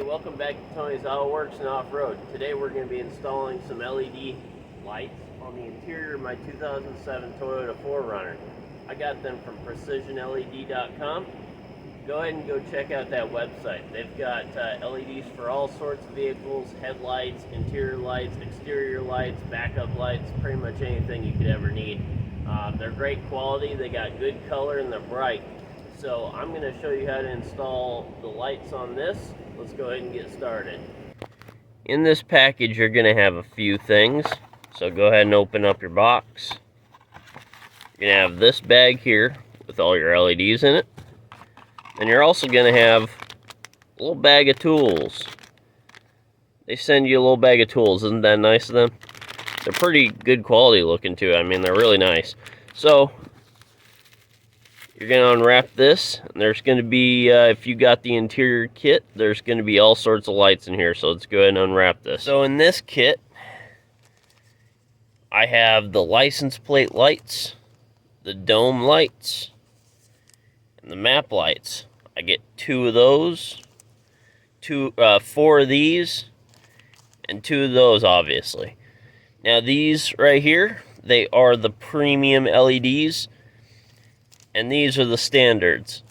Welcome back to Tony's Auto Works and Off-Road. Today we're going to be installing some LED lights on the interior of my 2007 Toyota 4Runner. I got them from PrecisionLED.com. Go ahead and go check out that website. They've got LEDs for all sorts of vehicles, headlights, interior lights, exterior lights, backup lights, pretty much anything you could ever need. They're great quality, they got good color, and they're bright. So I'm going to show you how to install the lights on this. Let's go ahead and get started. In this package you're going to have a few things. So go ahead and open up your box. You're going to have this bag here with all your LEDs in it. And you're also going to have a little bag of tools. They send you a little bag of tools. Isn't that nice of them? They're pretty good quality looking too. I mean, they're really nice. So you're going to unwrap this, and there's going to be, if you got the interior kit, there's going to be all sorts of lights in here, so let's go ahead and unwrap this. So in this kit, I have the license plate lights, the dome lights, and the map lights. I get 2 of those, 4 of these, and 2 of those, obviously. Now these right here, they are the premium LEDs, and these are the standards.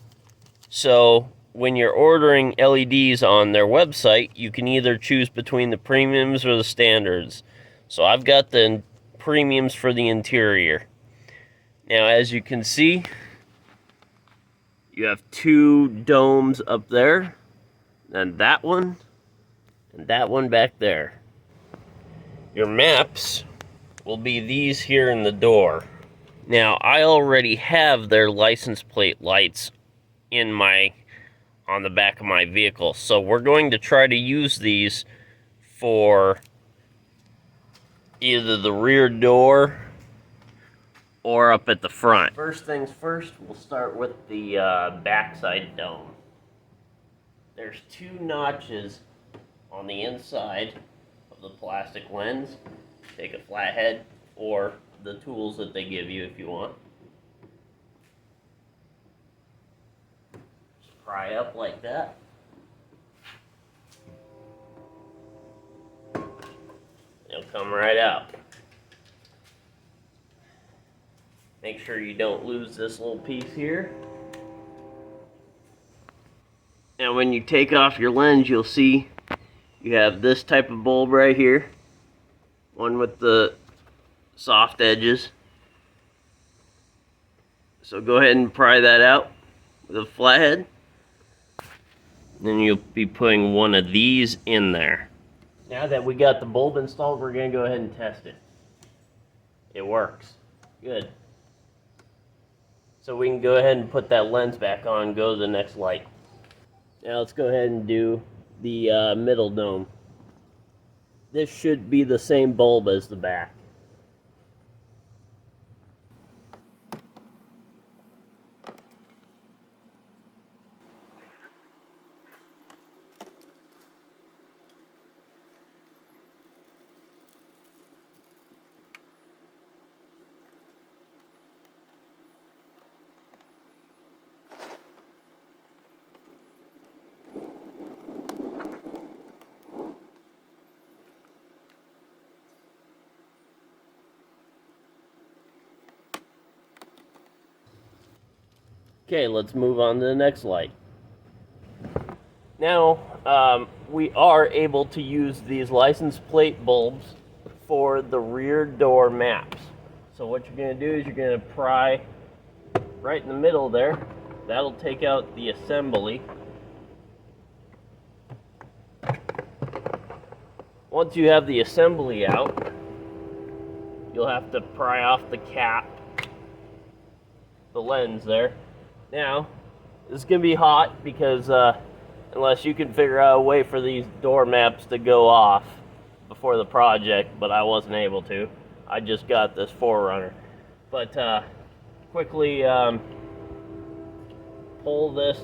So when you're ordering LEDs on their website, you can either choose between the premiums or the standards. So I've got the premiums for the interior. Now as you can see, you have 2 domes up there, and that one back there. Your maps will be these here in the door. Now, I already have their license plate lights on the back of my vehicle, so we're going to try to use these for either the rear door or up at the front. First things first, we'll start with the backside dome. There's 2 notches on the inside of the plastic lens. Take a flathead or the tools that they give you if you want. Just pry up like that. It'll come right out. Make sure you don't lose this little piece here. Now when you take off your lens, you'll see you have this type of bulb right here. One with the soft edges. So go ahead and pry that out with a flathead. Then you'll be putting one of these in there. Now that we got the bulb installed, we're going to go ahead and test it. It works. Good. So we can go ahead and put that lens back on and go to the next light. Now let's go ahead and do the middle dome. This should be the same bulb as the back. Okay, let's move on to the next light. Now, we are able to use these license plate bulbs for the rear door maps. So what you're going to do is you're going to pry right in the middle there. That'll take out the assembly. Once you have the assembly out, you'll have to pry off the cap, the lens there. Now, this is going to be hot because unless you can figure out a way for these door maps to go off before the project, but I wasn't able to. I just got this 4Runner. But quickly pull this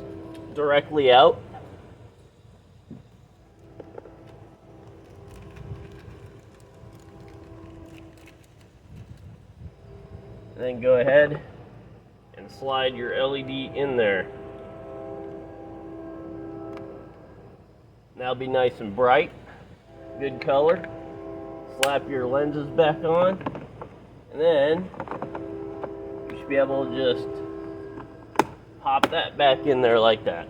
directly out. And then go ahead and slide your LED in there. That'll be nice and bright, good color. Slap your lenses back on, and then you should be able to just pop that back in there like that.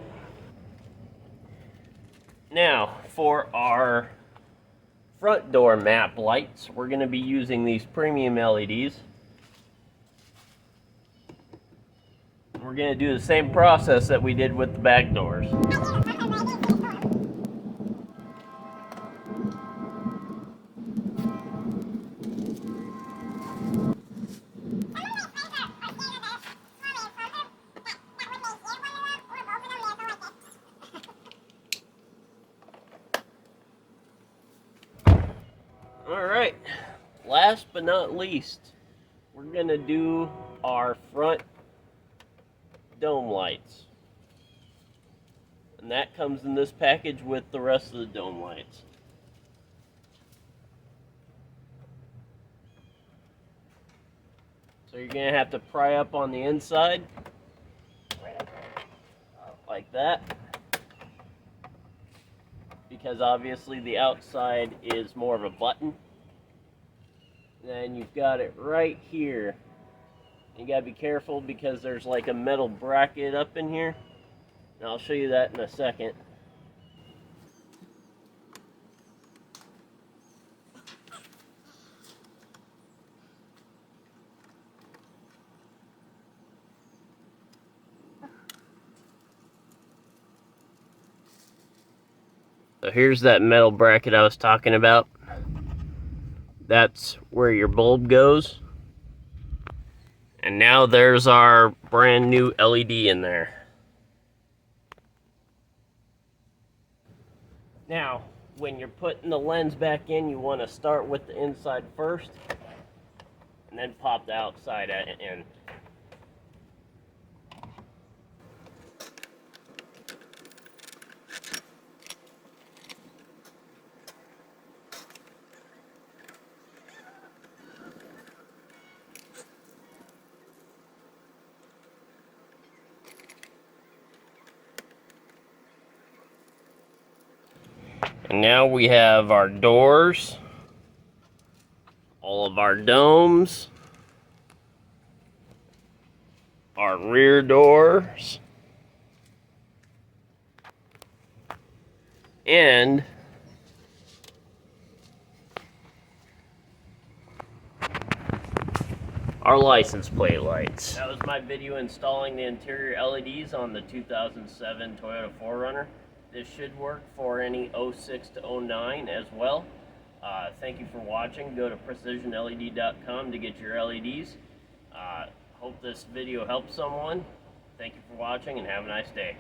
Now, for our front door map lights, we're going to be using these premium LEDs. We're going to do the same process that we did with the back doors. Alright, last but not least, we're going to do our front dome lights. And that comes in this package with the rest of the dome lights. So you're going to have to pry up on the inside, like that. Because obviously the outside is more of a button. Then you've got it right here. You gotta be careful because there's like a metal bracket up in here. And I'll show you that in a second. So here's that metal bracket I was talking about. That's where your bulb goes. And now there's our brand new LED in there. Now, when you're putting the lens back in, you want to start with the inside first, and then pop the outside in. And now we have our doors, all of our domes, our rear doors, and our license plate lights. That was my video installing the interior LEDs on the 2007 Toyota 4Runner. This should work for any 06 to 09 as well. Thank you for watching. Go to PrecisionLED.com to get your LEDs. Hope this video helps someone. Thank you for watching and have a nice day.